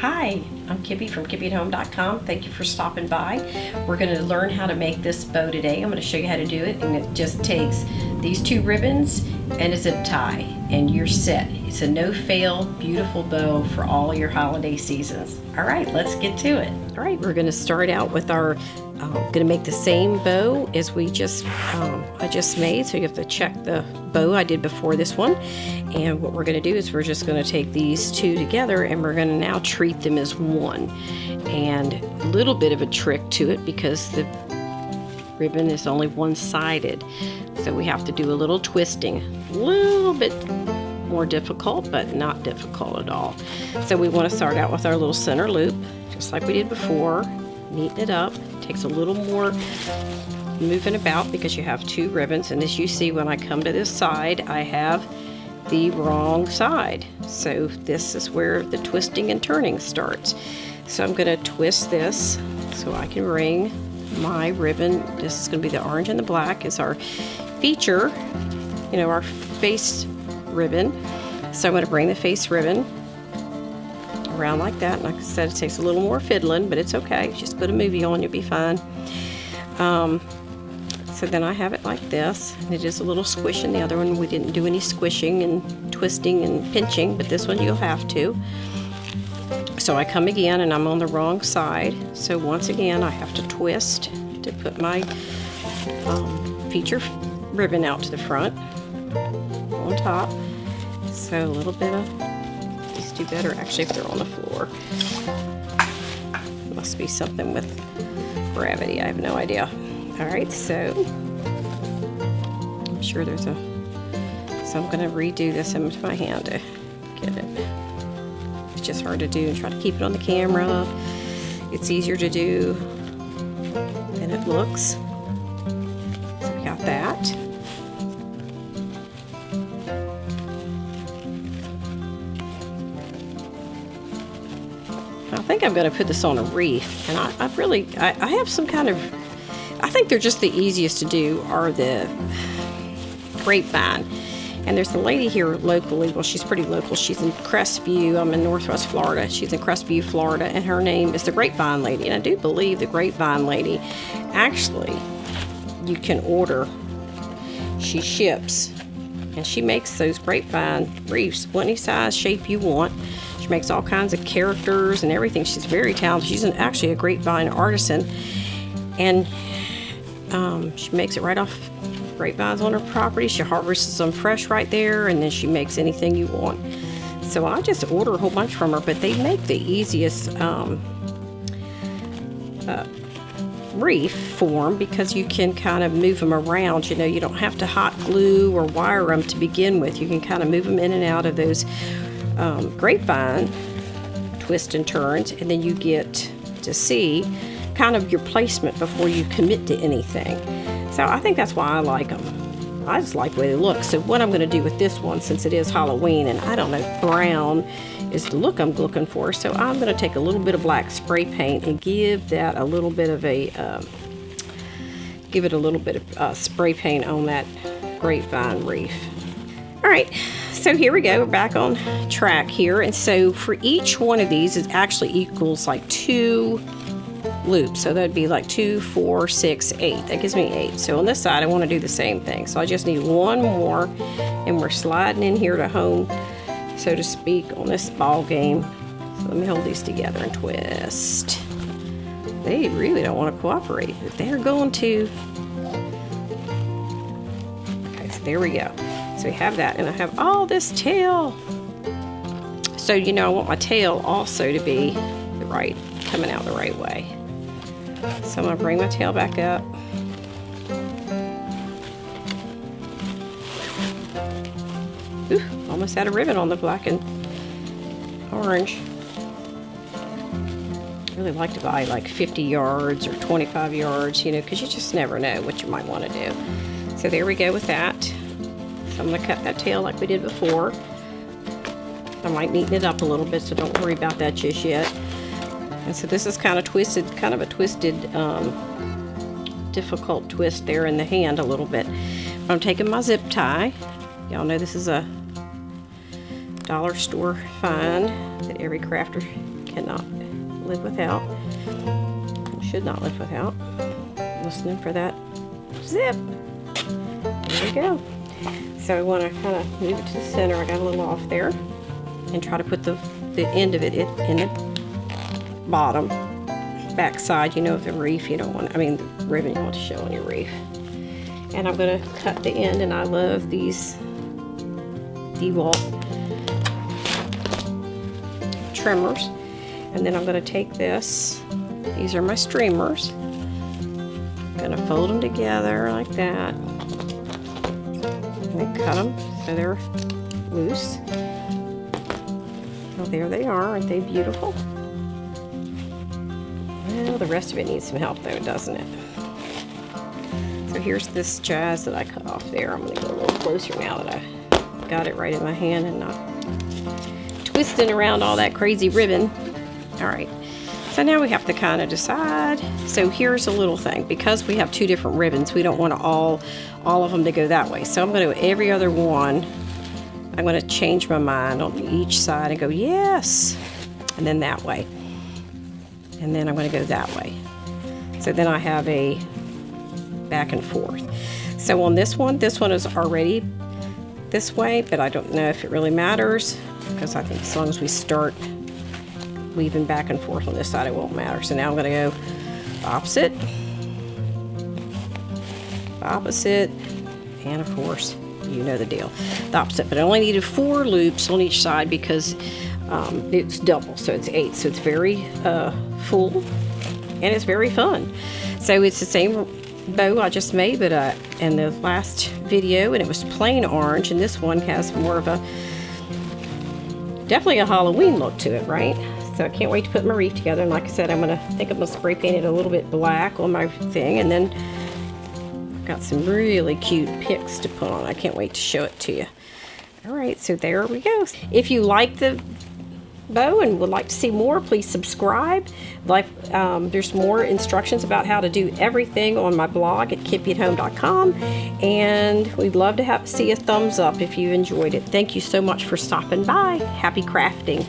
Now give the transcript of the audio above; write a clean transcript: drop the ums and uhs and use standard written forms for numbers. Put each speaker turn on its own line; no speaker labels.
Hi, I'm Kibby from KibbyAtHome.com. Thank you for stopping by. We're going to learn how to make this bow today. I'm going to show you how to do it, and it just takes these two ribbons and a zip tie, and you're set. It's a no-fail, beautiful bow for all your holiday seasons. All right, let's get to it. All right, we're going to start out with our going to make the same bow as I just made. So you have to check the bow I did before this one. And what we're going to do is we're just going to take these two together and we're going to now treat them as one. And a little bit of a trick to it because the ribbon is only one-sided. So we have to do a little twisting. A little bit more difficult, but not difficult at all. So we want to start out with our little center loop, just like we did before. Neaten it up. Takes a little more moving about because you have two ribbons, and as you see when I come to this side I have the wrong side, so this is where the twisting and turning starts. So I'm going to twist this so I can ring my ribbon. This is going to be the orange and the black is our feature, our face ribbon. So I'm going to bring the face ribbon around like that, and like I said, it takes a little more fiddling, but it's okay. Just put a movie on, you'll be fine. So then I have it like this, and it is a little squishing. The other one we didn't do any squishing and twisting and pinching, but this one you'll have to. So I come again and I'm on the wrong side, so once again I have to twist to put my feature ribbon out to the front on top. So a little bit of these do better actually if they're on the floor. Must be something with gravity, I have no idea. Alright, so I'm sure there's so I'm going to redo this into my hand to get it. It's just hard to do and try to keep it on the camera. It's easier to do than it looks. So we got that. I think I'm going to put this on a wreath, and I have some kind of, I think they're just the easiest to do are the grapevine. And there's a lady here locally, well she's pretty local, she's in Crestview, I'm in Northwest Florida, she's in Crestview, Florida, and her name is the Grapevine Lady. And I do believe the Grapevine Lady, actually, you can order, she ships, and she makes those grapevine wreaths, any size, shape you want. She makes all kinds of characters and everything. She's very talented. She's actually a grapevine artisan, and she makes it right off grapevines on her property. She harvests them fresh right there, and then she makes anything you want. So I just order a whole bunch from her, but they make the easiest wreath form because you can kind of move them around. You don't have to hot glue or wire them to begin with. You can kind of move them in and out of those grapevine twists and turns, and then you get to see kind of your placement before you commit to anything. So I think that's why I like them. I just like the way they look. So what I'm going to do with this one, since it is Halloween and I don't know, brown is the look I'm looking for, so I'm going to take a little bit of black spray paint and give that a little bit of a spray paint on that grapevine wreath. All right, so here we go. We're back on track here, and so for each one of these, it actually equals like 2 loops. So that'd be like 2, 4, 6, 8. That gives me 8. So on this side, I want to do the same thing. So I just need one more, and we're sliding in here to home, so to speak, on this ball game. So let me hold these together and twist. They really don't want to cooperate, but they're going to. Okay, so there we go. So we have that, and I have all this tail. So I want my tail also to be coming out the right way. So I'm going to bring my tail back up. Ooh, almost had a ribbon on the black and orange. I really like to buy like 50 yards or 25 yards, because you just never know what you might want to do. So there we go with that. So I'm going to cut that tail like we did before. I might neaten it up a little bit, so don't worry about that just yet. And so this is kind of twisted, kind of a twisted, difficult twist there in the hand a little bit. I'm taking my zip tie. Y'all know this is a dollar store find that every crafter cannot live without, should not live without, listening for that zip. There we go. So I want to kind of move it to the center. I got a little off there, and try to put the end of it in the bottom, back side, you know, of the wreath. You don't want, I mean, the ribbon you want to show on your wreath. And I'm going to cut the end, and I love these DeWalt trimmers. And then I'm going to take this, these are my streamers, I'm going to fold them together like that, and then cut them so they're loose. Well, there they are. Aren't they beautiful? Well, the rest of it needs some help though, doesn't it? So here's this jazz that I cut off there. I'm going to go a little closer now that I got it right in my hand and not twisting around all that crazy ribbon. All right, so now we have to kind of decide. So here's a little thing. Because we have two different ribbons, we don't want to all of them to go that way. So I'm going to, every other one, I'm going to change my mind on each side and go, yes, and then that way. And then I'm going to go that way. So then I have a back and forth. So on this one is already this way, but I don't know if it really matters, because I think as long as we start weaving back and forth on this side, it won't matter. So now I'm going to go opposite, and of course, you know the deal, the opposite. But I only needed 4 loops on each side because it's double, so it's 8. So it's very full, and it's very fun. So it's the same bow I just made, but in the last video, and it was plain orange, and this one has more of a, definitely a Halloween look to it, right? So I can't wait to put my wreath together. And like I said, I'm gonna spray paint it a little bit black on my thing, and then I've got some really cute pics to put on. I can't wait to show it to you. All right, so there we go. If you like the bow and would like to see more, please subscribe. There's more instructions about how to do everything on my blog at kippyathome.com, and we'd love to see a thumbs up if you enjoyed it. Thank you so much for stopping by. Happy crafting.